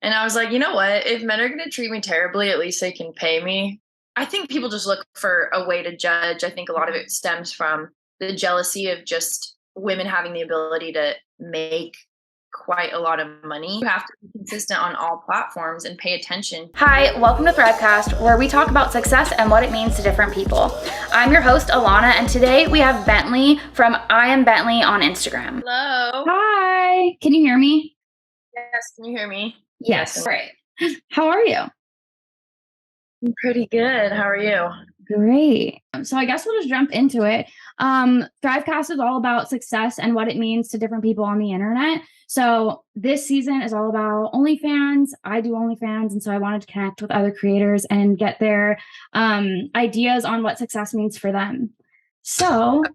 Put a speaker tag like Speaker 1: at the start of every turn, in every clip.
Speaker 1: And I was like, you know what? If men are going to treat me terribly, at least they can pay me. I think people just look for a way to judge. I think a lot of it stems from the jealousy of just women having the ability to make quite a lot of money. You have to be consistent on all platforms and pay attention.
Speaker 2: Hi, welcome to THRIVECAST, where we talk about success and what it means to different people. I'm your host, Alanah, and today we have Bentlee from I Am Bentlee on Instagram.
Speaker 1: Hello.
Speaker 2: Hi. Can you hear me?
Speaker 1: Yes. Can you hear me?
Speaker 2: Yes. Great. How are you?
Speaker 1: I'm pretty good. How are you?
Speaker 2: Great. So I guess we'll just jump into it. THRIVECAST is all about success and what it means to different people on the internet. So this season is all about OnlyFans. I do OnlyFans, and so I wanted to connect with other creators and get their ideas on what success means for them. So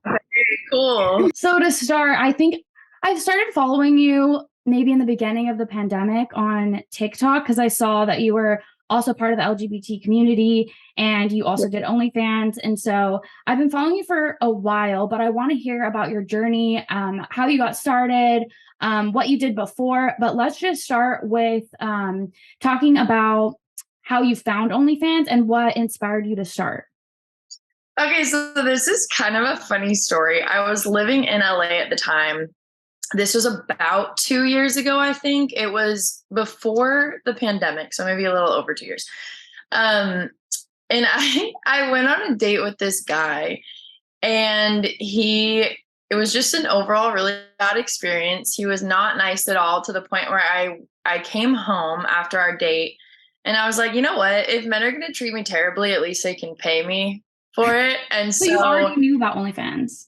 Speaker 1: cool.
Speaker 2: So to start, I think I've started following you maybe in the beginning of the pandemic on TikTok because I saw that you were also part of the LGBT community and you also did OnlyFans. And so I've been following you for a while, but I want to hear about your journey, how you got started, what you did before. But let's just start with talking about how you found OnlyFans and what inspired you to start.
Speaker 1: Okay, so this is kind of a funny story. I was living in LA at the time. This was about 2 years ago, I think. It was before the pandemic, so maybe a little over 2 years. And I went on a date with this guy, and it was just an overall really bad experience. He was not nice at all, to the point where I came home after our date, and I was like, you know what? If men are going to treat me terribly, at least they can pay me for it. And
Speaker 2: So you already knew about OnlyFans.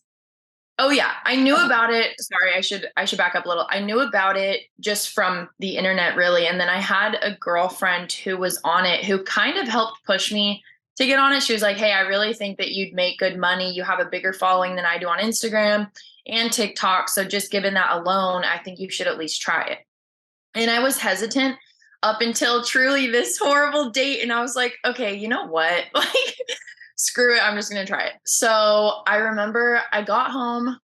Speaker 1: Oh yeah, I knew about it. Sorry, I should back up a little. I knew about it just from the internet, really. And then I had a girlfriend who was on it who kind of helped push me to get on it. She was like, "Hey, I really think that you'd make good money. You have a bigger following than I do on Instagram and TikTok. So just given that alone, I think you should at least try it." And I was hesitant up until truly this horrible date. And I was like, okay, you know what? Like, screw it. I'm just going to try it. So I remember I got home.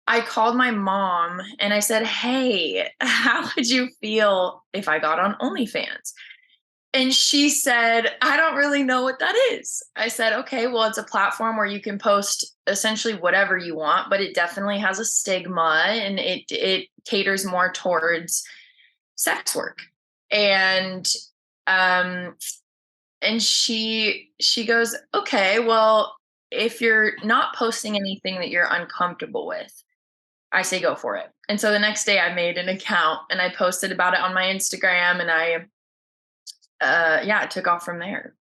Speaker 1: I called my mom and I said, "Hey, how would you feel if I got on OnlyFans?" And she said, "I don't really know what that is." I said, "Okay, well, it's a platform where you can post essentially whatever you want, but it definitely has a stigma and it caters more towards sex work." And um and she goes, "Okay, well, if you're not posting anything that you're uncomfortable with, I say go for it." And so the next day I made an account and I posted about it on my Instagram, and it took off from there.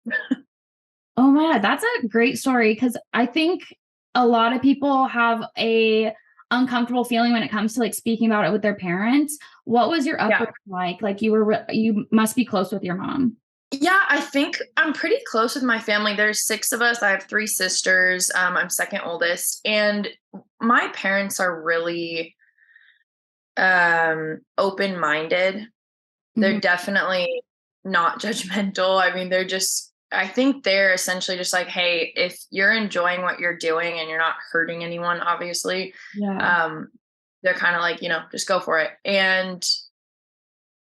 Speaker 2: Oh my God, that's a great story because I think a lot of people have a uncomfortable feeling when it comes to like speaking about it with their parents. What was your upbringing like? Like you must be close with your mom.
Speaker 1: Yeah, I think I'm pretty close with my family. There's 6 of us. I have 3 sisters. I'm second oldest, and my parents are really open-minded. They're definitely not judgmental. I mean, I think they're essentially just like, "Hey, if you're enjoying what you're doing and you're not hurting anyone, obviously," they're kind of like, just go for it. And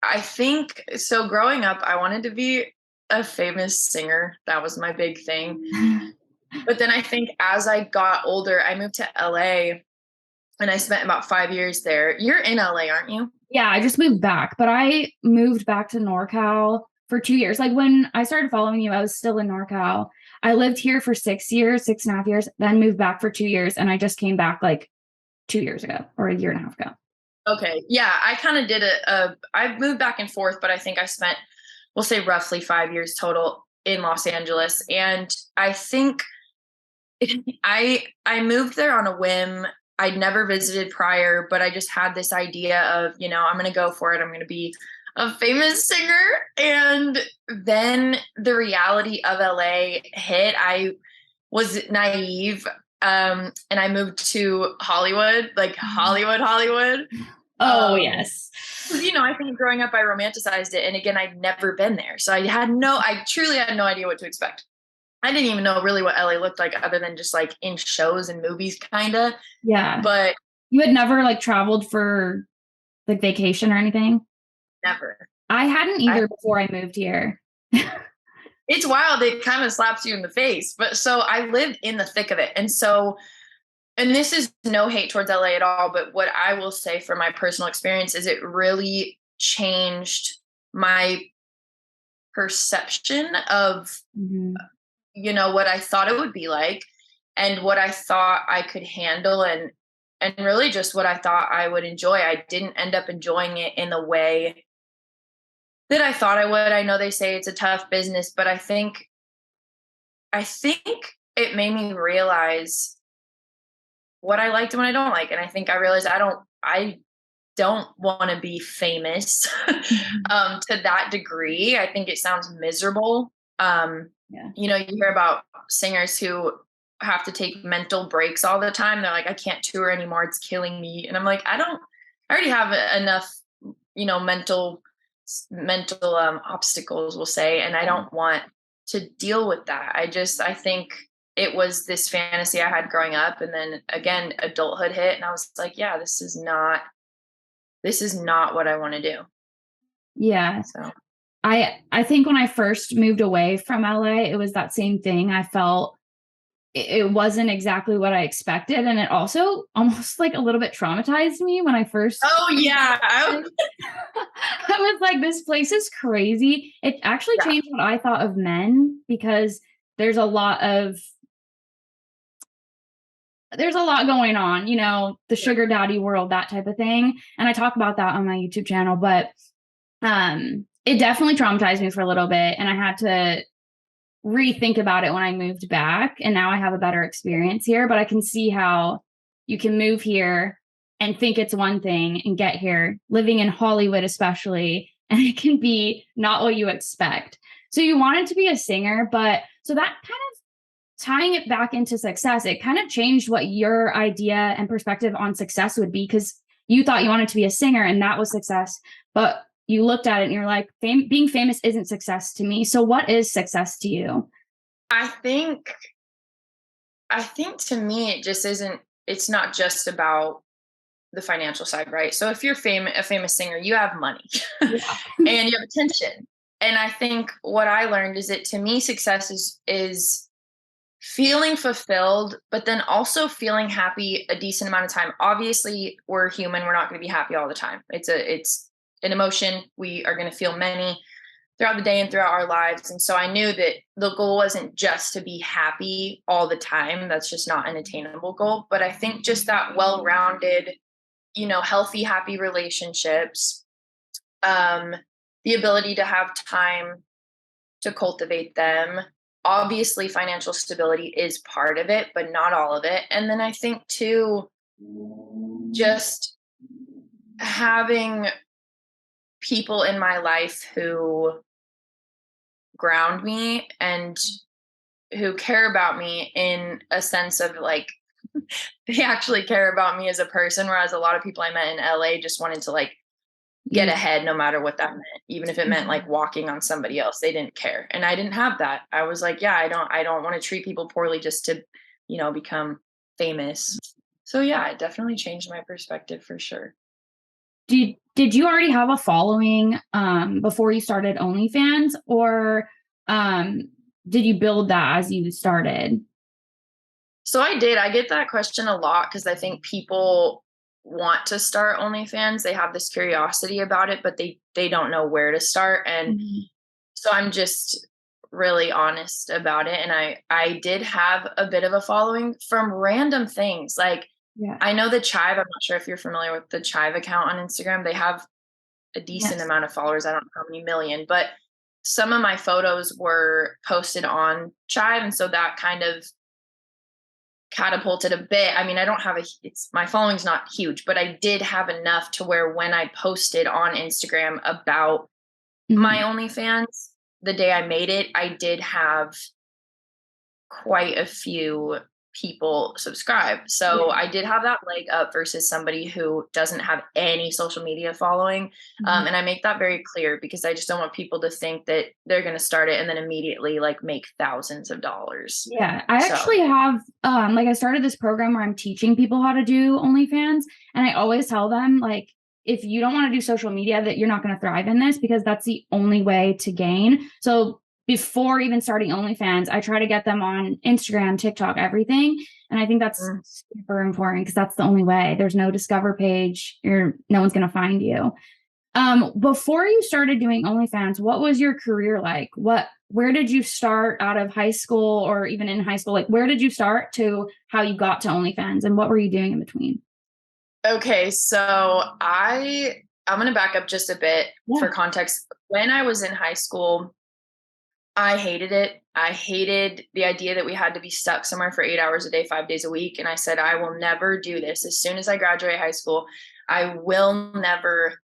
Speaker 1: I think so. Growing up, I wanted to be a famous singer. That was my big thing. But then I think as I got older, I moved to LA and I spent about 5 years there. You're in LA, aren't you?
Speaker 2: Yeah, I just moved back, but I moved back to NorCal for 2 years. Like when I started following you, I was still in NorCal. I lived here for 6 years, 6.5 years, then moved back for 2 years. And I just came back like 2 years ago or a year and a half ago.
Speaker 1: Okay. Yeah, I kind of did I moved back and forth, but I think I spent, we'll say roughly 5 years total in Los Angeles. And I think I moved there on a whim. I'd never visited prior, but I just had this idea of, I'm going to go for it. I'm going to be a famous singer. And then the reality of LA hit. I was naive. And I moved to Hollywood, like Hollywood.
Speaker 2: Oh, yes.
Speaker 1: I think growing up, I romanticized it. And again, I'd never been there. So I truly had no idea what to expect. I didn't even know really what LA looked like other than just like in shows and movies, kind of.
Speaker 2: Yeah.
Speaker 1: But
Speaker 2: you had never like traveled for like vacation or anything?
Speaker 1: never.
Speaker 2: I hadn't either before I moved here.
Speaker 1: It's wild. It kind of slaps you in the face. But so I lived in the thick of it. And this is no hate towards LA at all, but what I will say from my personal experience is it really changed my perception of, what I thought it would be like and what I thought I could handle and really just what I thought I would enjoy. I didn't end up enjoying it in the way that I thought I would. I know they say it's a tough business, but I think it made me realize what I liked and what I don't like. And I think I realized I don't want to be famous to that degree. I think it sounds miserable. You hear about singers who have to take mental breaks all the time. They're like, I can't tour anymore. It's killing me. And I'm like, I already have enough, mental obstacles, we'll say, and I don't want to deal with that. I think it was this fantasy I had growing up, and then again adulthood hit, and I was like, yeah, this is not what I want to do.
Speaker 2: Yeah. So I think when I first moved away from LA, it was that same thing. I felt it wasn't exactly what I expected. And it also almost like a little bit traumatized me when I first.
Speaker 1: Oh yeah.
Speaker 2: I was like, this place is crazy. It actually changed what I thought of men, because there's a lot going on, the sugar daddy world, that type of thing. And I talk about that on my YouTube channel, but it definitely traumatized me for a little bit. And I had to rethink about it when I moved back. And now I have a better experience here, but I can see how you can move here and think it's one thing and get here, living in Hollywood especially, and it can be not what you expect. So you wanted to be a singer, but so that kind of tying it back into success, it kind of changed what your idea and perspective on success would be, because you thought you wanted to be a singer and that was success, but you looked at it and you're like, being famous isn't success to me. So what is success to you?
Speaker 1: I think to me, it just isn't, it's not just about the financial side, right? So if you're a famous singer, you have money and you have attention. And I think what I learned is that to me, success is feeling fulfilled, but then also feeling happy a decent amount of time. Obviously, we're human. We're not going to be happy all the time. It's an emotion. We are going to feel many throughout the day and throughout our lives. And so I knew that the goal wasn't just to be happy all the time. That's just not an attainable goal. But I think just that well-rounded, healthy, happy relationships, the ability to have time to cultivate them. Obviously, financial stability is part of it, but not all of it. And then I think too, just having people in my life who ground me and who care about me in a sense of like, they actually care about me as a person. Whereas a lot of people I met in LA just wanted to like get ahead no matter what that meant. Even if it meant like walking on somebody else, they didn't care. And I didn't have that. I was like, yeah, I don't want to treat people poorly just to, become famous. So yeah, it definitely changed my perspective for sure.
Speaker 2: Did you already have a following before you started OnlyFans, or did you build that as you started?
Speaker 1: So I did. I get that question a lot because I think people want to start OnlyFans. They have this curiosity about it, but they don't know where to start. And so I'm just really honest about it. And I did have a bit of a following from random things. Like, I know the Chive. I'm not sure if you're familiar with the Chive account on Instagram. They have a decent amount of followers. I don't know how many million, but some of my photos were posted on Chive. And so that kind of catapulted a bit. I mean, I don't have my following's not huge, but I did have enough to where when I posted on Instagram about my OnlyFans, the day I made it, I did have quite a few people subscribe. So I did have that leg up versus somebody who doesn't have any social media following. And I make that very clear because I just don't want people to think that they're going to start it and then immediately like make thousands of dollars.
Speaker 2: Yeah. I actually have, I started this program where I'm teaching people how to do OnlyFans, and I always tell them like, if you don't want to do social media, that you're not going to thrive in this, because that's the only way to gain. So before even starting OnlyFans, I try to get them on Instagram, TikTok, everything. And I think that's super important, because that's the only way. There's no discover page. No one's going to find you. Before you started doing OnlyFans, what was your career like? Where did you start out of high school, or even in high school? Like, where did you start to how you got to OnlyFans, and what were you doing in between?
Speaker 1: Okay, so I'm going to back up just a bit for context. When I was in high school, I hated it. I hated the idea that we had to be stuck somewhere for 8 hours a day, 5 days a week. And I said, I will never do this. As soon as I graduate high school, I will never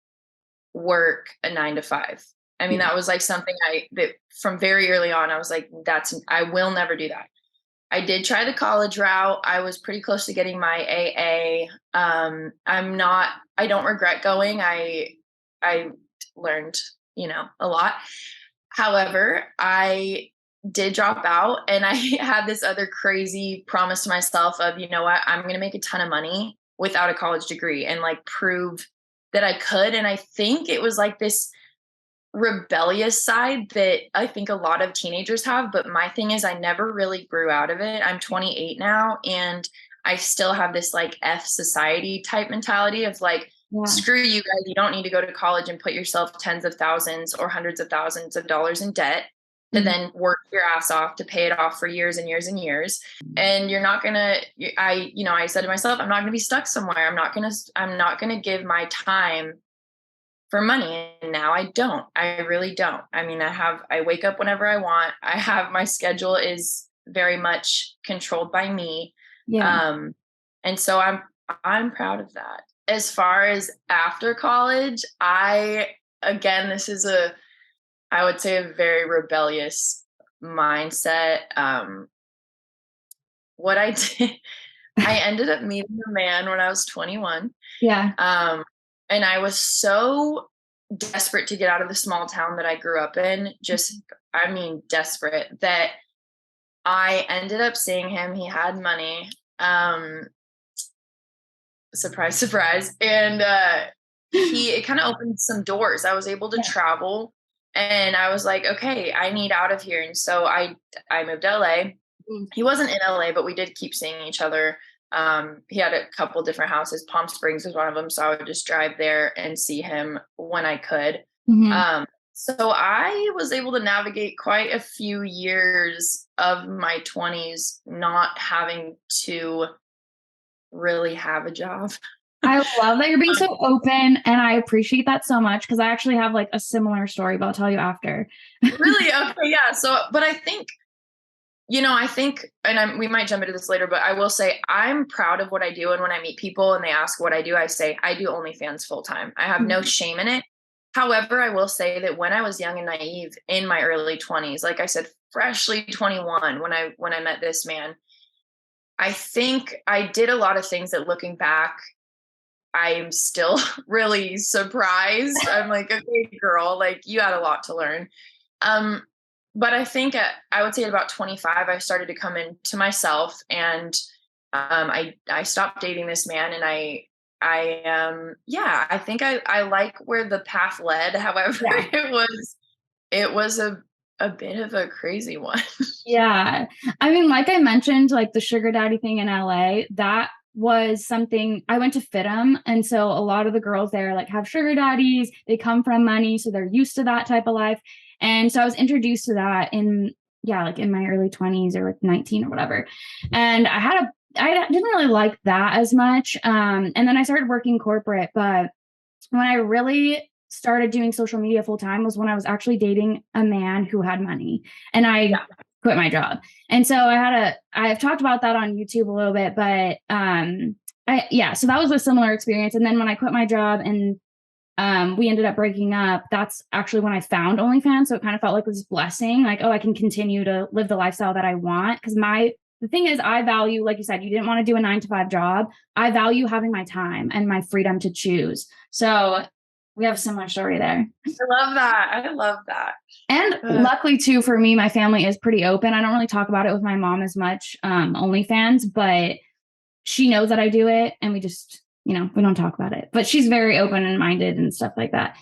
Speaker 1: work a 9 to 5. I mean, that was like something that from very early on, I was like, I will never do that. I did try the college route. I was pretty close to getting my AA. I don't regret going. I learned, a lot. However, I did drop out, and I had this other crazy promise to myself of, you know what, I'm going to make a ton of money without a college degree and like prove that I could. And I think it was like this rebellious side that I think a lot of teenagers have. But my thing is, I never really grew out of it. I'm 28 now, and I still have this like F society type mentality of like, screw you guys. You don't need to go to college and put yourself tens of thousands or hundreds of thousands of dollars in debt to then work your ass off to pay it off for years and years and years. And you're not going to, I said to myself, I'm not going to be stuck somewhere. I'm not going to give my time for money. And now I really don't. I mean, I wake up whenever I want. My schedule is very much controlled by me. Yeah. And so I'm proud of that. As far as after college, this is I would say a very rebellious mindset. What I did, I ended up meeting a man when I was 21. Yeah. And I was so desperate to get out of the small town that I grew up in, desperate, that I ended up seeing him. He had money. Surprise, surprise. And it kind of opened some doors. I was able to travel, and I was like, okay, I need out of here. And so I moved to LA. He wasn't in LA, but we did keep seeing each other. He had a couple different houses. Palm Springs was one of them. So I would just drive there and see him when I could. So I was able to navigate quite a few years of my 20s not having to really have a job.
Speaker 2: I love that you're being so open, and I appreciate that so much, because I actually have like a similar story, but I'll tell you after.
Speaker 1: Really? Okay, yeah. So, but I think, we might jump into this later, but I will say I'm proud of what I do. And when I meet people and they ask what I do, I say, I do OnlyFans full time. I have no shame in it. However, I will say that when I was young and naive in my early 20s, like I said, freshly 21, when I met this man, I think I did a lot of things that, looking back, I'm still really surprised. I'm like, okay, girl, like you had a lot to learn. But I think I would say at about 25, I started to come into myself, and I stopped dating this man, and I think I like where the path led. However, it was a bit of a crazy one.
Speaker 2: Yeah. I mean, like I mentioned, like the sugar daddy thing in LA, that was something I went to FITM. And so a lot of the girls there like have sugar daddies, they come from money, so they're used to that type of life. And so I was introduced to that in my early 20s or 19 or whatever. And I didn't really like that as much. And then I started working corporate, but when I really started doing social media full time was when I was actually dating a man who had money, and I quit my job. And so I've talked about that on YouTube a little bit, but so that was a similar experience. And then when I quit my job and we ended up breaking up, that's actually when I found OnlyFans. So it kind of felt like this blessing, like, oh, I can continue to live the lifestyle that I want. Because the thing is, I value, like you said, you didn't want to do a 9-to-5 job. I value having my time and my freedom to choose. So we have a similar story there.
Speaker 1: I love that.
Speaker 2: And luckily too, for me, my family is pretty open. I don't really talk about it with my mom as much, OnlyFans, but she knows that I do it, and we just you know, we don't talk about it, but she's very open and minded and stuff like that.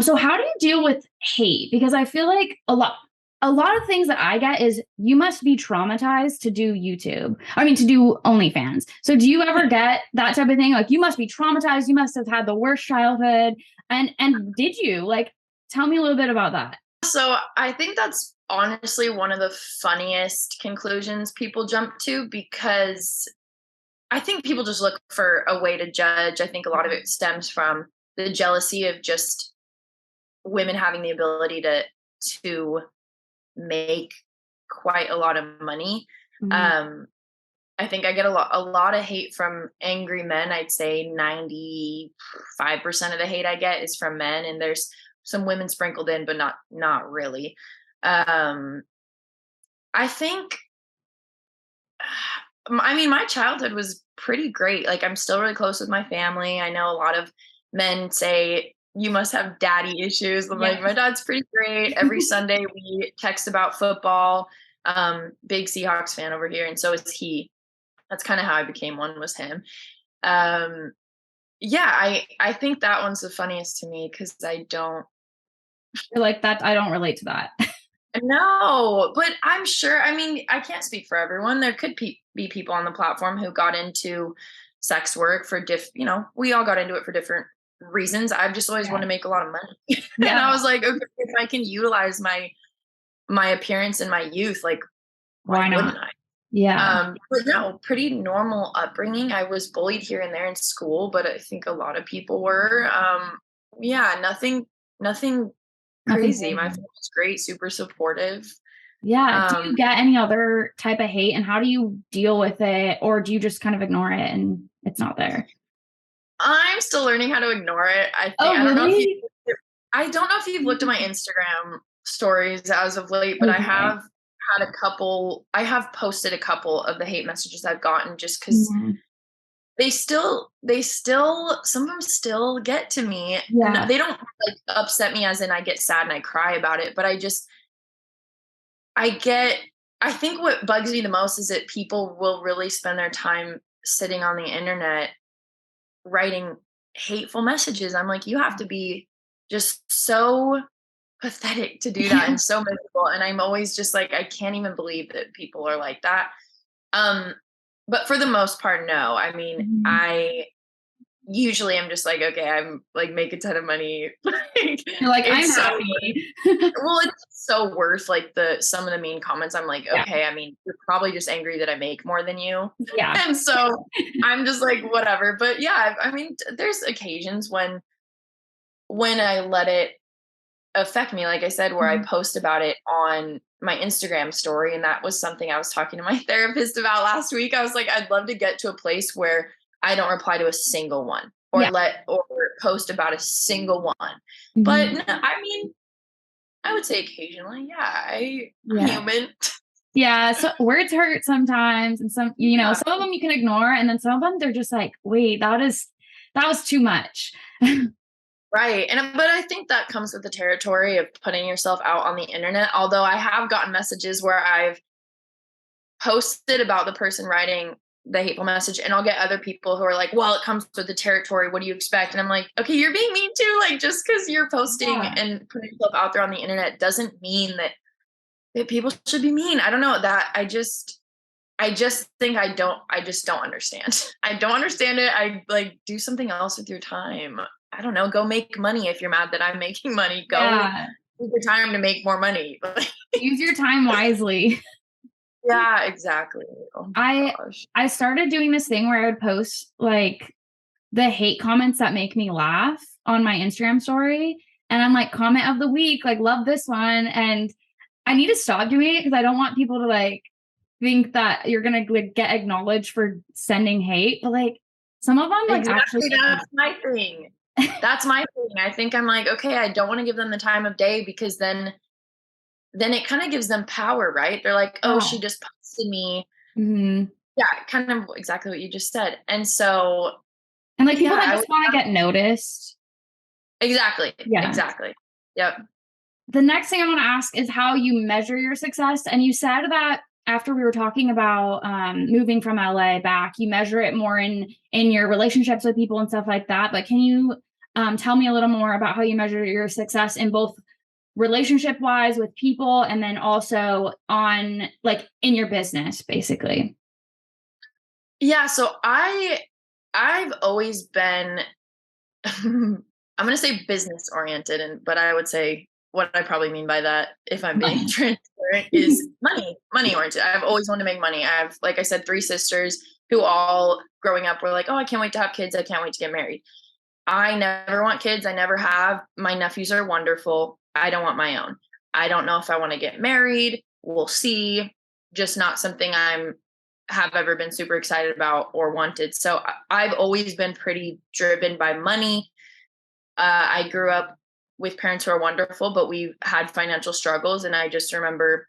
Speaker 2: So how do you deal with hate? Because I feel like a lot of things that I get is you must be traumatized to do YouTube. I mean, to do OnlyFans. So do you ever get that type of thing? Like, you must be traumatized. You must have had the worst childhood. And did you? Like, tell me a little bit about that.
Speaker 1: So I think that's honestly one of the funniest conclusions people jump to, because I think people just look for a way to judge. I think a lot of it stems from the jealousy of just women having the ability to make quite a lot of money.
Speaker 2: Mhm.
Speaker 1: I think I get a lot of hate from angry men. I'd say 95% of the hate I get is from men, and there's some women sprinkled in, but not really. I think, I mean, my childhood was pretty great. Like, I'm still really close with my family. I know a lot of men say you must have daddy issues. I'm like,
Speaker 2: Yes.
Speaker 1: my dad's pretty great. Every Sunday we text about football. Big Seahawks fan over here, and so is he. That's kind of how I became one, was him. Yeah, I think that one's the funniest to me, because I don't
Speaker 2: You're like, that, I don't relate to that.
Speaker 1: know, but I'm sure, I mean, I can't speak for everyone. There could be people on the platform who got into sex work for you know, we all got into it for different reasons. I've just always wanted to make a lot of money. And I was like, okay, if I can utilize my appearance and my youth, like, why
Speaker 2: Why
Speaker 1: wouldn't
Speaker 2: not?
Speaker 1: I?
Speaker 2: Yeah.
Speaker 1: But no, pretty normal upbringing. I was bullied here and there in school, but I think a lot of people were. Yeah, nothing
Speaker 2: Nothing
Speaker 1: crazy.
Speaker 2: crazy.
Speaker 1: My family's great, super supportive.
Speaker 2: Yeah. Do
Speaker 1: Um,
Speaker 2: you get any other type of hate, and how do you deal with it? Or do you just kind of ignore it and it's not there?
Speaker 1: I'm still learning how to ignore it.
Speaker 2: Oh, really?
Speaker 1: I don't know if you've looked at my Instagram stories as of late, but I
Speaker 2: Okay.
Speaker 1: have had a couple. I have posted a couple of the hate messages I've gotten, just because
Speaker 2: Mhm.
Speaker 1: they still some of them still get to me.
Speaker 2: Yeah.
Speaker 1: They don't like upset me as in I get sad and I cry about it, but I get I think what bugs me the most is that people will really spend their time sitting on the internet writing hateful messages. I'm like, you have to be just so pathetic to do that,
Speaker 2: Yeah.
Speaker 1: and so miserable. And I'm always just like, I can't even believe that people are like that. Um, but for the most part, no. I mean,
Speaker 2: Mhm.
Speaker 1: I usually I'm just like, okay, I'm like make a ton of money. Like,
Speaker 2: You're like, I'm
Speaker 1: it's so
Speaker 2: happy.
Speaker 1: well, it's so worth like the some of the mean comments. I'm like,
Speaker 2: Yeah.
Speaker 1: okay, I mean, you're probably just angry that I make more than you.
Speaker 2: Yeah.
Speaker 1: And so I'm just like, whatever. But yeah, I mean, there's occasions when I let it affect me, like I said, where I
Speaker 2: Mhm.
Speaker 1: post about it on my Instagram story. And that was something I was talking to my therapist about last week. I was like, I'd love to get to a place where I don't reply to a single one, or
Speaker 2: Yeah.
Speaker 1: post about a single one. But
Speaker 2: Mhm.
Speaker 1: no, I mean, I would say occasionally, yeah, I'm
Speaker 2: Yeah.
Speaker 1: human.
Speaker 2: Yeah. So words hurt sometimes, and some, you know,
Speaker 1: Yeah,
Speaker 2: some of them you can ignore, and then some of them they're just like, wait, that was too much.
Speaker 1: right. And but I think that comes with the territory of putting yourself out on the internet. Although I have gotten messages where I've posted about the person writing the hateful message, and I'll get other people who are like, well, it comes with the territory, what do you expect? And I'm like, okay, you're being mean too. Like, just because you're posting
Speaker 2: Yeah.
Speaker 1: and putting yourself out there on the internet doesn't mean that people should be mean. I don't know, that I just think I just don't understand. I don't understand it. I like, do something else with your time. I don't know, go make money. If you're mad that I'm making money, go
Speaker 2: Yeah.
Speaker 1: take your time to make more money.
Speaker 2: Use your time wisely.
Speaker 1: Yeah, exactly. Oh my
Speaker 2: I
Speaker 1: gosh.
Speaker 2: I started doing this thing where I would post like the hate comments that make me laugh on my Instagram story. And I'm like, comment of the week, like, love this one. And I need to stop doing it because I don't want people to like think that you're gonna like get acknowledged for sending hate. But like some of them like actually
Speaker 1: Exactly,
Speaker 2: make me
Speaker 1: that's my thing. That's my thing. I think I'm like, okay, I don't wanna give them the time of day, because then it kinda gives them power, right? They're like, "Oh, she
Speaker 2: yeah.
Speaker 1: just posted me."
Speaker 2: Mhm.
Speaker 1: Yeah, kind of exactly what you just said. And so,
Speaker 2: And like people
Speaker 1: yeah,
Speaker 2: that
Speaker 1: I
Speaker 2: just
Speaker 1: would
Speaker 2: want to get noticed.
Speaker 1: exactly,
Speaker 2: Yeah.
Speaker 1: exactly. Yep.
Speaker 2: The next thing I want to ask is how you measure your success. And you said that after we were talking about moving from LA back, you measure it more in your relationships with people and stuff like that. But can you tell me a little more about how you measure your success in both relationship wise with people and then also on like in your business, basically?
Speaker 1: Yeah. So I've always been, I'm going to say business oriented, but I would say what I probably mean by that, if I'm being transparent, is money oriented. I've always wanted to make money. I have, like I said, 3 sisters who all growing up were like, oh, I can't wait to have kids. I can't wait to get married. I never want kids. I never have. My nephews are wonderful. I don't want my own. I don't know if I want to get married. We'll see. Just not something have ever been super excited about or wanted. So I've always been pretty driven by money. I grew up with parents who are wonderful, but we had financial struggles. And I just remember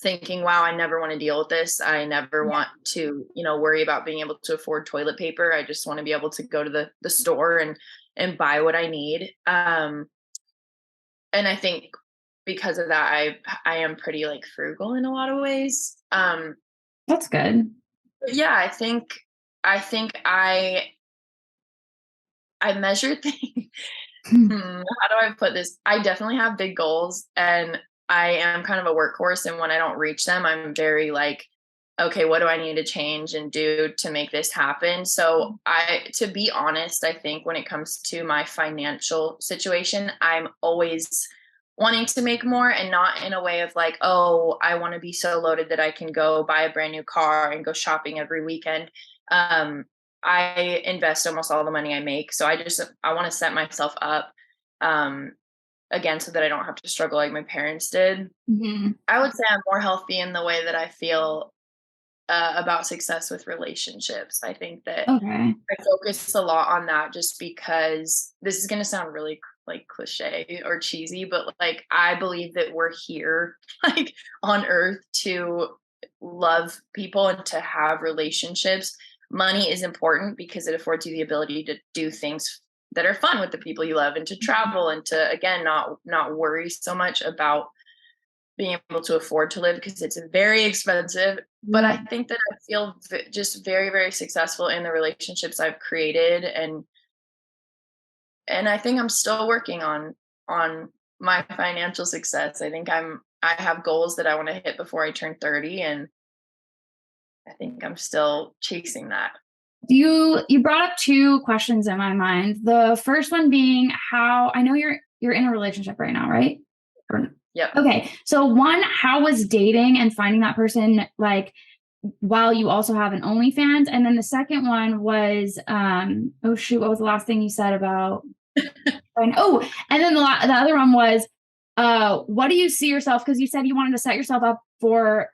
Speaker 1: thinking, wow, I never want to deal with this. I never want to, worry about being able to afford toilet paper. I just want to be able to go to the store and buy what I need. And I think because of that, I am pretty like frugal in a lot of ways.
Speaker 2: That's good.
Speaker 1: Yeah, I think I measure things. How do I put this? I definitely have big goals and I am kind of a workhorse. And when I don't reach them, I'm very like, okay, what do I need to change and do to make this happen? So to be honest, I think when it comes to my financial situation, I'm always wanting to make more, and not in a way of like, oh, I want to be so loaded that I can go buy a brand new car and go shopping every weekend. I invest almost all the money I make. So I want to set myself up, again, so that I don't have to struggle like my parents did.
Speaker 2: Mm-hmm.
Speaker 1: I would say I'm more healthy in the way that I feel about success with relationships. I think that I focus a lot on that just because this is going to sound really like cliche or cheesy, but like, I believe that we're here like on earth to love people and to have relationships. Money is important because it affords you the ability to do things that are fun with the people you love and to travel and to, again, not worry so much about being able to afford to live because it's very expensive. But I think that I feel just very, very successful in the relationships I've created. And I think I'm still working on my financial success. I think I have goals that I want to hit before I turn 30. And I think I'm still chasing that.
Speaker 2: You brought up 2 questions in my mind. The first one being how I know you're in a relationship right now, right?
Speaker 1: Yep.
Speaker 2: Okay. So one, how was dating and finding that person like while you also have an OnlyFans? And then the second one was, oh shoot, what was the last thing you said about? And then the other one was, what do you see yourself? Because you said you wanted to set yourself up for,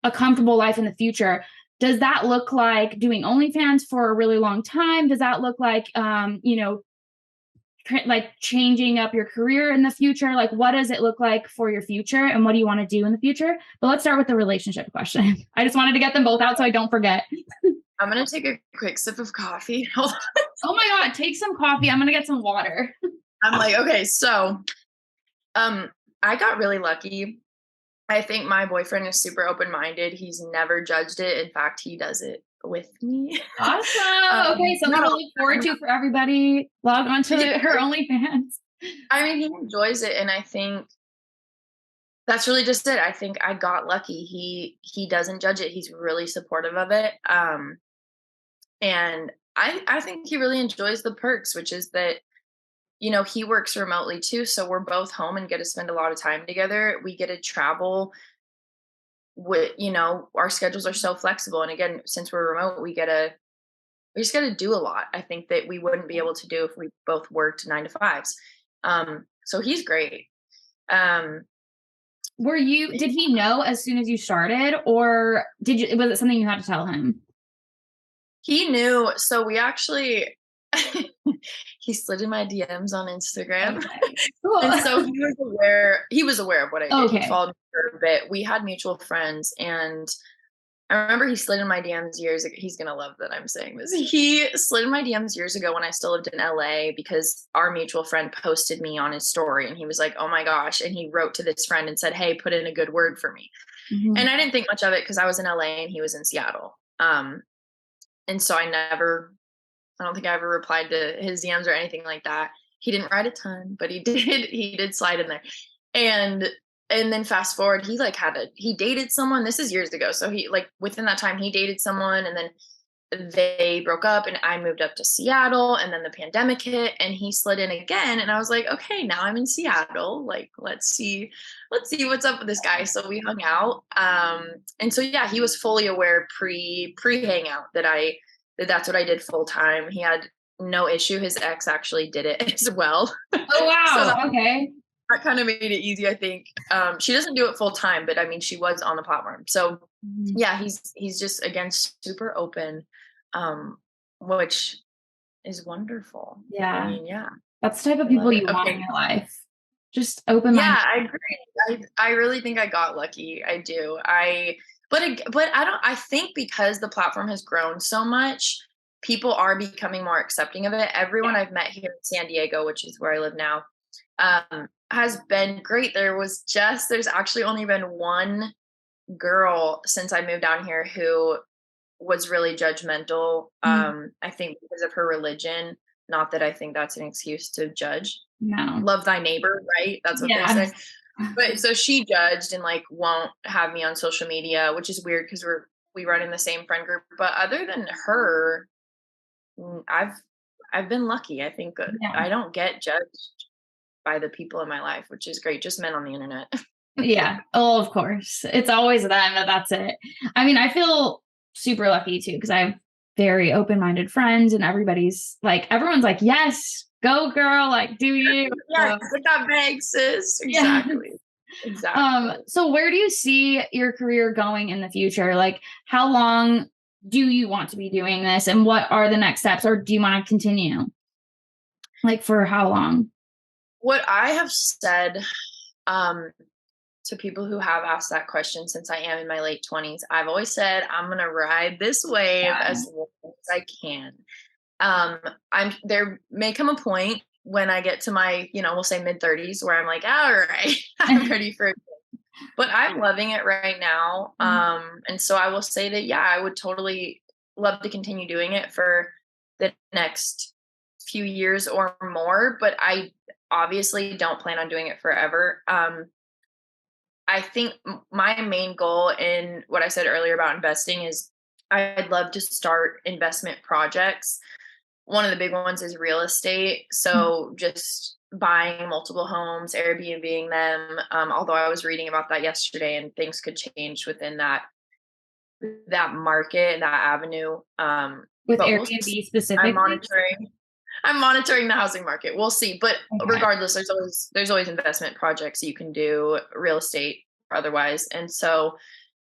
Speaker 2: a comfortable life in the future. Does that look like doing OnlyFans for a really long time? Does that look like, like changing up your career in the future? Like, what does it look like for your future and what do you want to do in the future? But let's start with the relationship question. I just wanted to get them both out so I don't forget.
Speaker 1: I'm going to take a quick sip of coffee. Hold on.
Speaker 2: Oh my God, take some coffee. I'm going to get some water.
Speaker 1: I'm like, okay, so, I got really lucky. I think my boyfriend is super open-minded. He's never judged it. In fact, he does it with me.
Speaker 2: Awesome. Okay, something to look forward to for everybody. Log on to her OnlyFans.
Speaker 1: I mean, he enjoys it, and I think that's really just it. I think I got lucky. He doesn't judge it. He's really supportive of it. And I think he really enjoys the perks, which is that, he works remotely too. So we're both home and get to spend a lot of time together. We get to travel with, our schedules are so flexible. And again, since we're remote, we just got to do a lot. I think that we wouldn't be able to do if we both worked 9 to 5s. So he's great.
Speaker 2: Did he know as soon as you started, or was it something you had to tell him?
Speaker 1: He knew. So we actually, he slid in my DMs on Instagram. Okay. Cool. And so he was aware of what I did. Okay. He followed me for a bit. We had mutual friends, and I remember he slid in my DMs years ago. He's gonna love that I'm saying this. He slid in my DMs years ago when I still lived in LA because our mutual friend posted me on his story, and he was like, "Oh my gosh!" And he wrote to this friend and said, "Hey, put in a good word for me."
Speaker 2: Mhm.
Speaker 1: And I didn't think much of it because I was in LA and he was in Seattle. And so I don't think I ever replied to his DMs or anything like that. He didn't write a ton, but he did slide in there. And and then fast forward, he dated someone. This is years ago. So he like within that time he dated someone, and then they broke up and I moved up to Seattle, and then the pandemic hit and he slid in again, and I was like, okay, now I'm in Seattle. Like let's see what's up with this guy. So we hung out. And so yeah, he was fully aware pre hangout that that's what I did full time. He had no issue. His ex actually did it as well.
Speaker 2: Oh,
Speaker 1: So
Speaker 2: wow. Okay.
Speaker 1: that kind of made it easy, I think. She doesn't do it full time, but I mean, she was on the platform. So
Speaker 2: Mhm.
Speaker 1: yeah, he's just again super open, which is wonderful. I
Speaker 2: Yeah.
Speaker 1: mean, yeah,
Speaker 2: That's the type of
Speaker 1: I love
Speaker 2: people
Speaker 1: it.
Speaker 2: you want in
Speaker 1: Okay,
Speaker 2: your life. Just open-minded.
Speaker 1: yeah, I agree. I really think I got lucky. I do. But I don't. I think because the platform has grown so much, people are becoming more accepting of it. Everyone
Speaker 2: Yeah.
Speaker 1: I've met here in San Diego, which is where I live now, has been great. There's actually only been one girl since I moved down here who was really judgmental.
Speaker 2: Mm,
Speaker 1: I think because of her religion. Not that I think that's an excuse to judge.
Speaker 2: no.
Speaker 1: Love thy neighbor, right? That's what they
Speaker 2: Yeah.
Speaker 1: say. But so she judged and like won't have me on social media, which is weird because we run in the same friend group. But other than her, I've been lucky. I think
Speaker 2: Yeah.
Speaker 1: I don't get judged by the people in my life, which is great. Just men on the internet.
Speaker 2: Yeah. Oh, of course. It's always them, that's it. I mean, I feel super lucky too because I have very open-minded friends and everyone's like, "Yes, go girl, like do you."
Speaker 1: Yes,
Speaker 2: So,
Speaker 1: get that bag, sis.
Speaker 2: yeah.
Speaker 1: Exactly. Exactly.
Speaker 2: So where do you see your career going in the future? Like, how long do you want to be doing this, and what are the next steps, or do you want to continue? Like, for how long?
Speaker 1: What I have said um, to people who have asked that question since I am in my late 20s, I've always said I'm going to ride this wave
Speaker 2: Yeah.
Speaker 1: as long as I can. Um, there may come a point when I get to my, we'll say mid 30s where I'm like, all right, I'm ready for it. But I'm loving it right now. And so I will say that, yeah, I would totally love to continue doing it for the next few years or more, but I obviously don't plan on doing it forever. I think my main goal in what I said earlier about investing is I'd love to start investment projects. One of the big ones is real estate. So just buying multiple homes, Airbnbing them. Although I was reading about that yesterday and things could change within that market, that avenue.
Speaker 2: With
Speaker 1: But we'll see.
Speaker 2: Airbnb
Speaker 1: I'm
Speaker 2: specifically?
Speaker 1: monitoring. I'm monitoring the housing market. We'll see. But
Speaker 2: Okay.
Speaker 1: regardless, there's always investment projects you can do, real estate or otherwise. And so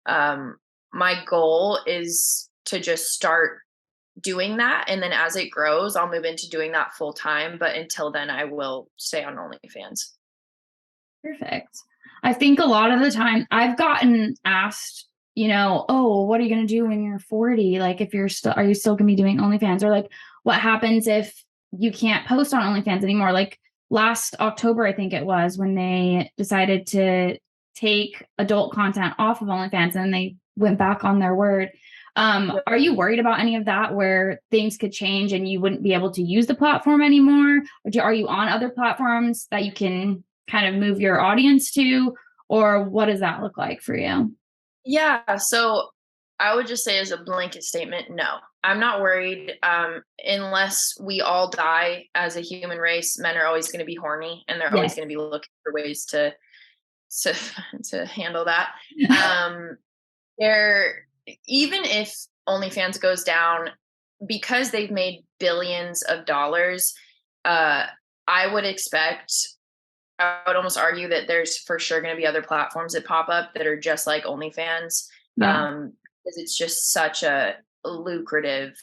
Speaker 1: um, my goal is to just start doing that. And then as it grows, I'll move into doing that full time. But until then, I will stay on OnlyFans.
Speaker 2: Perfect. I think a lot of the time I've gotten asked, "Oh, what are you going to do when you're 40? Like, if are you still going to be doing OnlyFans? Or like, what happens if you can't post on OnlyFans anymore?" Like last October, I think it was when they decided to take adult content off of OnlyFans and they went back on their word. Are you worried about any of that where things could change and you wouldn't be able to use the platform anymore? Or are you on other platforms that you can kind of move your audience to, or what does that look like for you?
Speaker 1: Yeah. So I would just say as a blanket statement, no, I'm not worried. Unless we all die as a human race, men are always going to be horny and they're always
Speaker 2: Yes.
Speaker 1: going to be looking for ways to, to handle that. Um, They're even if OnlyFans goes down because they've made billions of dollars, uh, I would expect, I would almost argue that there's for sure going to be other platforms that pop up that are just like OnlyFans,
Speaker 2: Yeah.
Speaker 1: because it's just such a lucrative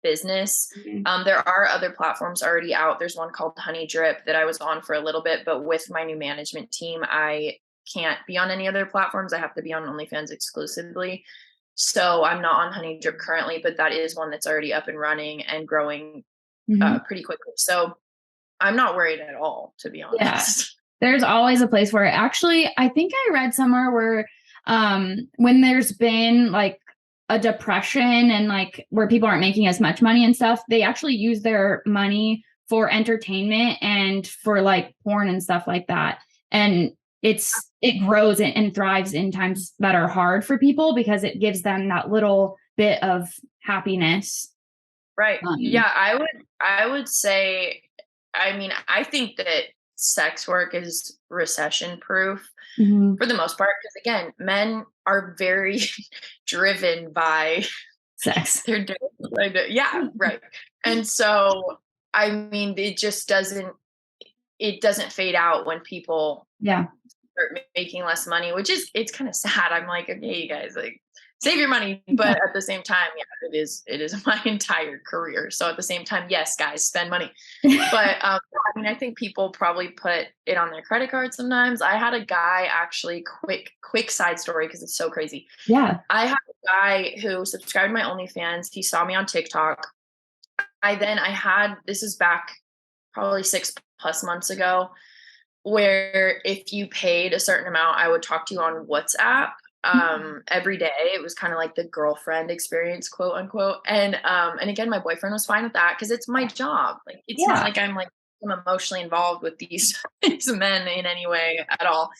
Speaker 1: business.
Speaker 2: Mhm.
Speaker 1: There are other platforms already out. There's one called Honey Drip that I was on for a little bit, but with my new management team, I can't be on any other platforms. I have to be on OnlyFans exclusively. So I'm not on Honey Drip currently, but that is one that's already up and running and growing pretty quickly. So I'm not worried at all, to be honest.
Speaker 2: Yeah. There's always a place for it. Actually, I think I read somewhere where when there's been like a depression and like where people aren't making as much money and stuff, they actually use their money for entertainment and for like porn and stuff like that. And it grows and thrives in times that are hard for people because it gives them that little bit of happiness.
Speaker 1: Right. Yeah, I would say, I mean, I think that sex work is recession proof for the most part, because again, men are very driven by
Speaker 2: Sex.
Speaker 1: they're yeah, right. And so I mean, it doesn't fade out when people start making less money, which is, it's kind of sad. I'm like, okay, you guys, like, save your money, but at the same time, yeah, it is my entire career. So at the same time, yes, guys, spend money. But I mean, I think people probably put it on their credit card sometimes. I had a guy actually, quick side story because it's so crazy.
Speaker 2: Yeah.
Speaker 1: I had a guy who subscribed to my OnlyFans. He saw me on TikTok. This is back probably 6+ months ago, where if you paid a certain amount, I would talk to you on WhatsApp every day. It was kind of like the girlfriend experience, quote unquote. And again, my boyfriend was fine with that because it's my job. Like, it's not like I'm emotionally involved with these men in any way at all.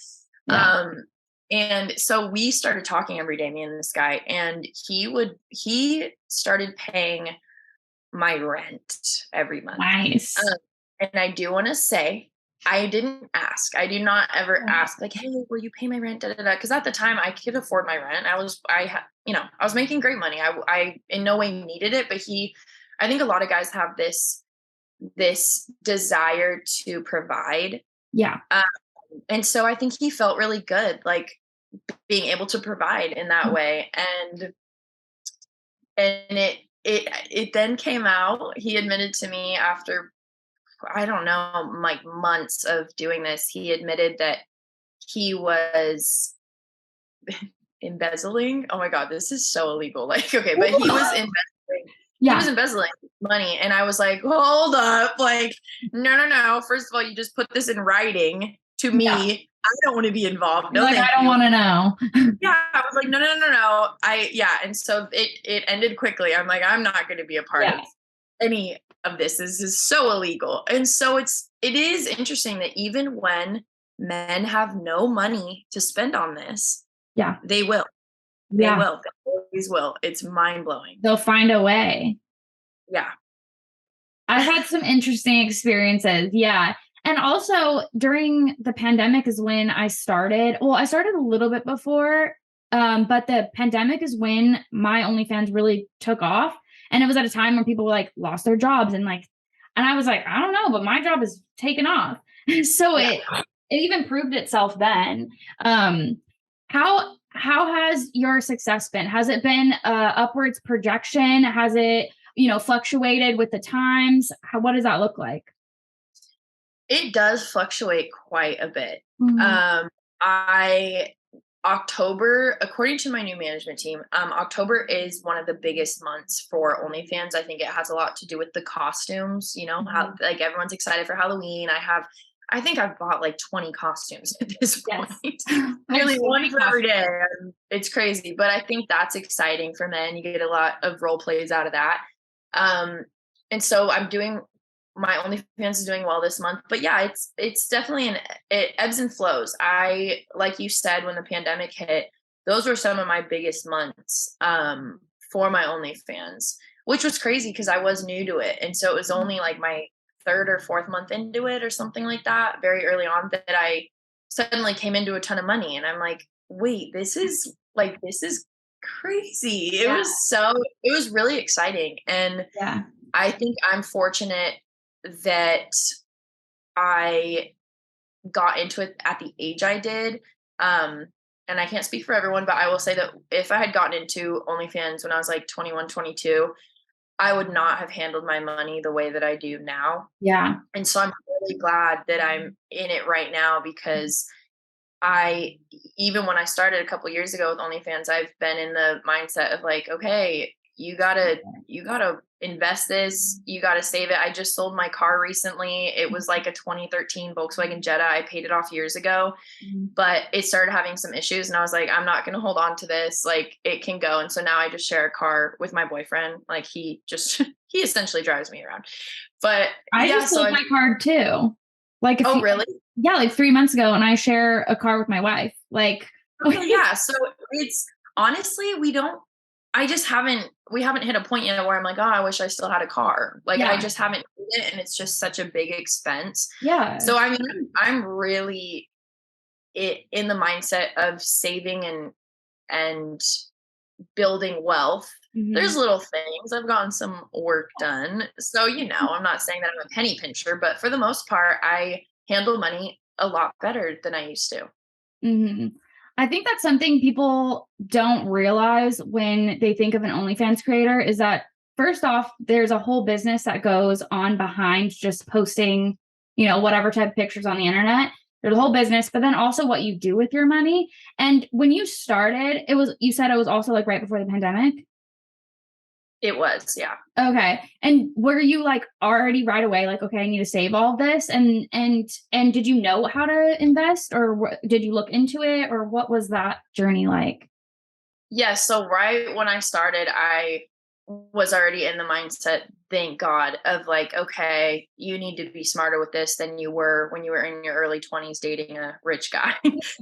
Speaker 1: And so we started talking every day, me and this guy, and he started paying my rent every month.
Speaker 2: Nice.
Speaker 1: And I do want to say, I didn't ask. I do not ever ask, like, hey, will you pay my rent? Because at the time I could afford my rent. I was making great money. I in no way needed it, but I think a lot of guys have this desire to provide.
Speaker 2: Yeah.
Speaker 1: And so I think he felt really good, like being able to provide in that way. And it then came out, he admitted to me after, I don't know, like months of doing this, he admitted that he was embezzling. Oh my God, this is so illegal. Like, okay, but he was embezzling. He was embezzling money. And I was like, hold up. Like, no. First of all, you just put this in writing to me. I don't want to be involved. No,
Speaker 2: like, I don't want to know.
Speaker 1: Yeah. I was like, no. And so it ended quickly. I'm like, I'm not going to be a part of any of this. This is so illegal. And so it is interesting that even when men have no money to spend on this, they will. They will. They always will. It's mind blowing.
Speaker 2: They'll find a way.
Speaker 1: Yeah.
Speaker 2: I've had some interesting experiences. Yeah. And also during the pandemic is when I started. Well, I started a little bit before, but the pandemic is when my OnlyFans really took off. And it was at a time when people like lost their jobs and I was like, I don't know, but my job is taken off. So it even proved itself then. How has your success been? Has it been upwards projection? Has it, fluctuated with the times? What does that look like?
Speaker 1: It does fluctuate quite a bit. October, according to my new management team, October is one of the biggest months for OnlyFans. I think it has a lot to do with the costumes, how like everyone's excited for Halloween. I think I've bought like 20 costumes at this point. Nearly one for every day. It's crazy, but I think that's exciting for men. You get a lot of role plays out of that. And so my OnlyFans is doing well this month, but yeah, it's definitely it ebbs and flows. Like you said, when the pandemic hit, those were some of my biggest months for my OnlyFans, which was crazy because I was new to it. And so it was only like my 3rd or 4th month into it or something like that, very early on, that I suddenly came into a ton of money. And I'm like, wait, this is crazy. It was really exciting. And I think I'm fortunate that I got into it at the age I did. And I can't speak for everyone, but I will say that if I had gotten into OnlyFans when I was like 21, 22, I would not have handled my money the way that I do now.
Speaker 2: Yeah.
Speaker 1: And so I'm really glad that I'm in it right now because even when I started a couple years ago with OnlyFans, I've been in the mindset of like, okay, you gotta invest this, you gotta save it. I just sold my car recently. It was like a 2013 Volkswagen Jetta. I paid it off years ago, but it started having some issues, and I was like, I'm not gonna hold on to this. Like, it can go. And so now I just share a car with my boyfriend. Like, he essentially drives me around. But
Speaker 2: I
Speaker 1: yeah,
Speaker 2: just sold my car too. Like,
Speaker 1: oh, really?
Speaker 2: Yeah, like 3 months ago, and I share a car with my wife. Like,
Speaker 1: okay, yeah. So it's honestly, we haven't hit a point yet where I'm like, oh, I wish I still had a car. Like,
Speaker 2: Yeah.
Speaker 1: I just haven't need it, and it's just such a big expense.
Speaker 2: Yeah.
Speaker 1: So I mean, I'm really in the mindset of saving and building wealth. There's little things. I've gotten some work done. So, I'm not saying that I'm a penny pincher, but for the most part, I handle money a lot better than I used to.
Speaker 2: I think that's something people don't realize when they think of an OnlyFans creator is that, first off, there's a whole business that goes on behind just posting, whatever type of pictures on the internet. There's a whole business, but then also what you do with your money. And when you started, you said it was also like right before the pandemic.
Speaker 1: It was, yeah.
Speaker 2: Okay. And were you like already right away, like, okay, I need to save all this? And did you know how to invest, or did you look into it, or what was that journey like?
Speaker 1: Yeah. So right when I started, I was already in the mindset, thank God, of like, okay, you need to be smarter with this than you were when you were in your early 20s dating a rich guy.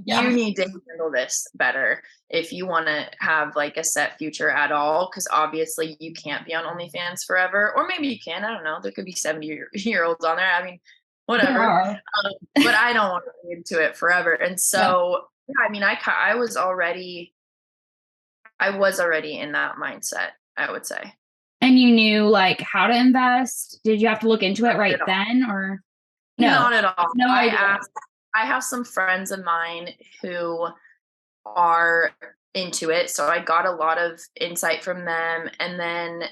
Speaker 2: Yeah.
Speaker 1: You need to handle this better if you want to have like a set future at all, because obviously you can't be on OnlyFans forever, or maybe you can. I don't know. There could be 70-year-olds on there. I mean, whatever. But I don't want to be into it forever. And so, yeah, I mean, I was already in that mindset, I would say.
Speaker 2: And you knew like how to invest? Did you have to look into it right then, or no?
Speaker 1: Not at all.
Speaker 2: No idea.
Speaker 1: I have some friends of mine who are into it, so I got a lot of insight from them. And then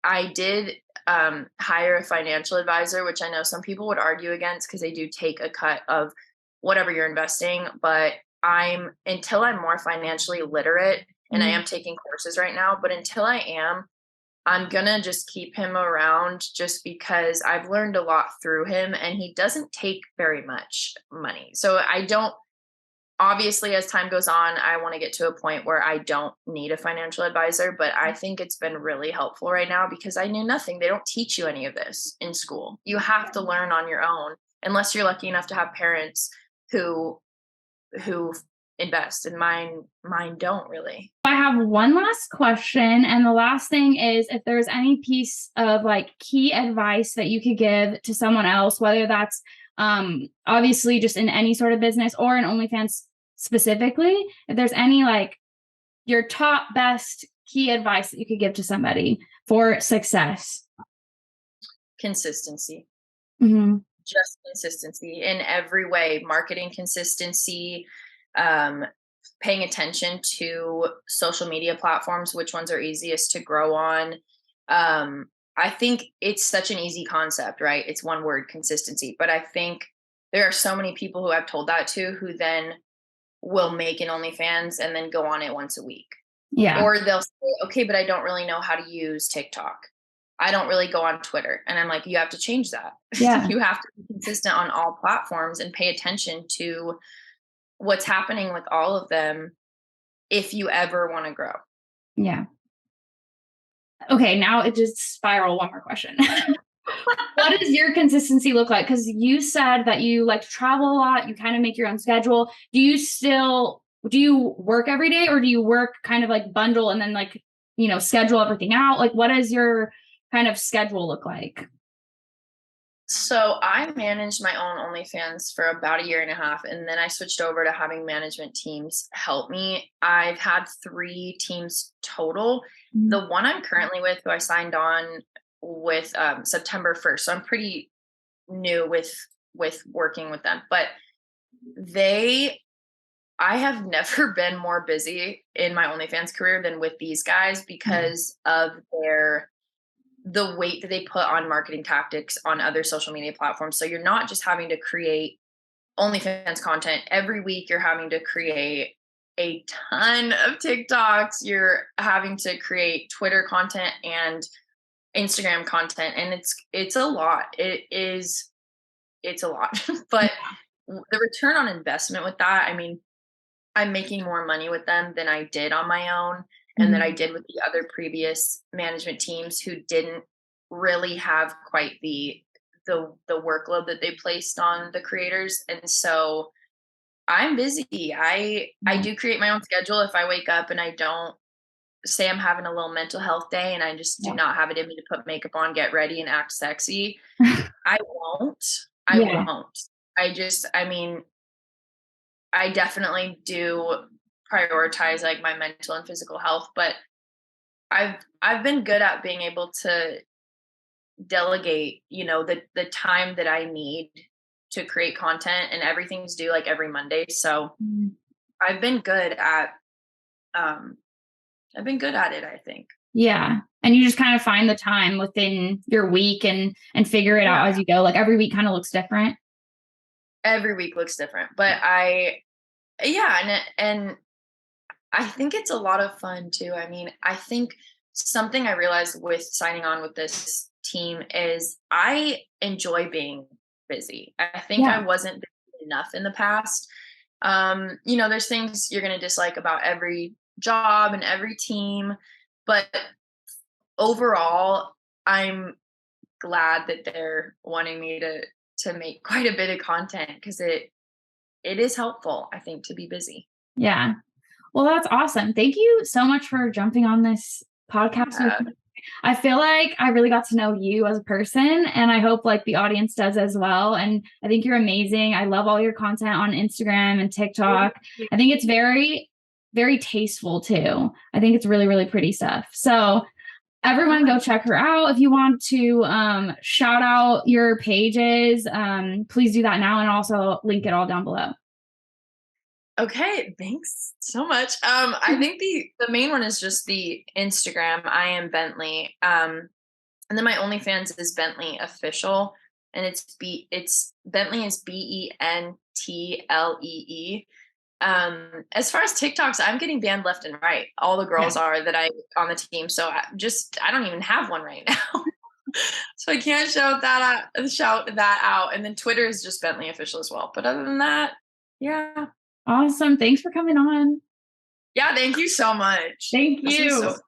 Speaker 1: I did hire a financial advisor, which I know some people would argue against because they do take a cut of whatever you're investing. But until I'm more financially literate, and I am taking courses right now, but until I am, I'm going to just keep him around just because I've learned a lot through him, and he doesn't take very much money. So obviously, as time goes on, I want to get to a point where I don't need a financial advisor, but I think it's been really helpful right now because I knew nothing. They don't teach you any of this in school. You have to learn on your own, unless you're lucky enough to have parents who invest, and mine don't really.
Speaker 2: I have one last question, and the last thing is if there's any piece of like key advice that you could give to someone else, whether that's obviously just in any sort of business or in OnlyFans specifically, if there's any like your top best key advice that you could give to somebody for success.
Speaker 1: Consistency.
Speaker 2: Just
Speaker 1: consistency in every way. Marketing consistency, paying attention to social media platforms, which ones are easiest to grow on. I think it's such an easy concept, right? It's one word, consistency. But I think there are so many people who I've told that to who then will make an OnlyFans and then go on it once a week.
Speaker 2: Yeah.
Speaker 1: Or they'll say, okay, but I don't really know how to use TikTok. I don't really go on Twitter. And I'm like, you have to change that.
Speaker 2: Yeah.
Speaker 1: You have to be consistent on all platforms and pay attention to what's happening with all of them if you ever want to grow.
Speaker 2: Yeah. Okay, now it just spiraled. One more question. What does your consistency look like? Because you said that you like to travel a lot, you kind of make your own schedule. Do you work every day, or do you work kind of like bundle and then like, schedule everything out? Like, what does your kind of schedule look like?
Speaker 1: So I managed my own OnlyFans for about a year and a half, and then I switched over to having management teams help me. I've had 3 teams total. The one I'm currently with, who I signed on with September 1st, so I'm pretty new with working with them. But I have never been more busy in my OnlyFans career than with these guys because of the weight that they put on marketing tactics on other social media platforms. So you're not just having to create OnlyFans content. Every week you're having to create a ton of TikToks. You're having to create Twitter content and Instagram content. And it's a lot. It's a lot. But the return on investment with that, I mean, I'm making more money with them than I did on my own and that I did with the other previous management teams who didn't really have quite the workload that they placed on the creators. And so I'm busy. I do create my own schedule. If I wake up and I don't say I'm having a little mental health day and I just do not have it in me to put makeup on, get ready and act sexy, I won't. I won't. I mean, I definitely do prioritize like my mental and physical health, but I've been good at being able to delegate, you know, the time that I need to create content, and everything's due like every Monday. So I've been good at it, I think.
Speaker 2: Yeah. And you just kind of find the time within your week and figure it out as you go. Like every week kind of looks different.
Speaker 1: Every week looks different, but and I think it's a lot of fun too. I mean, I think something I realized with signing on with this team is I enjoy being busy. I think I wasn't busy enough in the past. You know, there's things you're going to dislike about every job and every team, but overall, I'm glad that they're wanting me to make quite a bit of content because it is helpful, I think, to be busy.
Speaker 2: Yeah. Well, that's awesome. Thank you so much for jumping on this podcast with me. I feel like I really got to know you as a person, and I hope like the audience does as well. And I think you're amazing. I love all your content on Instagram and TikTok. I think it's very, very tasteful too. I think it's really, really pretty stuff. So everyone go check her out. If you want to shout out your pages, please do that now, and also link it all down below.
Speaker 1: Okay, thanks so much. I think the main one is just the Instagram. I am Bentlee. And then my OnlyFans is Bentlee Official, and it's Bentlee is Bentlee. As far as TikToks, I'm getting banned left and right. All the girls are that I on the team, so I don't even have one right now. So I can't shout that out. And then Twitter is just Bentlee Official as well. But other than that, yeah.
Speaker 2: Awesome. Thanks for coming on.
Speaker 1: Yeah, thank you so much.
Speaker 2: Thank you.
Speaker 1: This was so fun.